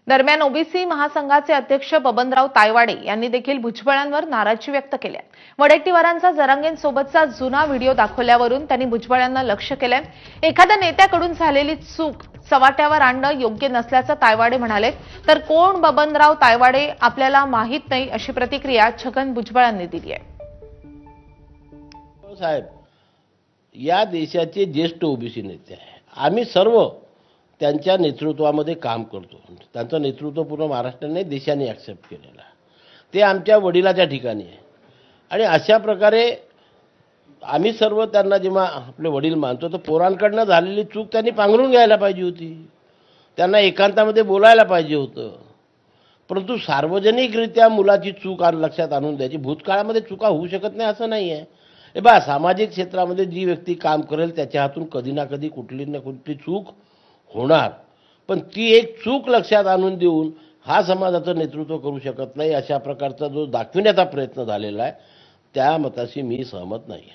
दरम्यान ओबीसी महासंघाचे अध्यक्ष बबनराव तायवाडे यांनी देखील भुजबळांवर नाराजी व्यक्त केली आहे। वडेट्टीवारांचा जरांगेंसोबतचा जुना व्हिडिओ दाखवल्यावरून त्यांनी भुजबळांना लक्ष्य केलंय। एखाद्या नेत्याकडून झालेली चूक चव्हाट्यावर आणणं योग्य नसल्याचं तायवाडे म्हणाले। तर कोण बबनराव तायवाडे आपल्याला माहित नाही अशी प्रतिक्रिया छगन भुजबळांनी दिली आहे। साहेब या देशाचे ज्येष्ठ ओबीसी नेते आहे। आम्ही सर्व त्यांच्या नेतृत्वामध्ये काम करतो। त्यांचं नेतृत्व पूर्ण महाराष्ट्राने देशाने ॲक्सेप्ट केलेलं आहे। ते आमच्या वडिलाच्या ठिकाणी आहे आणि अशा प्रकारे आम्ही सर्व त्यांना जेव्हा आपले वडील मानतो तर पोरांकडनं झालेली चूक त्यांनी पांघरून घ्यायला पाहिजे होती। त्यांना एकांतामध्ये बोलायला पाहिजे होतं। परंतु सार्वजनिकरित्या मुलाची चूक लक्षात आणून द्यायची, भूतकाळामध्ये चुका होऊ शकत नाही असं नाही आहे। हे बा सामाजिक क्षेत्रामध्ये जी व्यक्ती काम करेल त्याच्या हातून कधी ना कधी कुठली ना कुठली चूक होणार, पण ती एक चूक लक्षात आणून देऊन हा समाजाचं नेतृत्व करू शकत नाही अशा प्रकारचा जो दाखविण्याचा प्रयत्न झालेला आहे त्या मताशी मी सहमत नाही।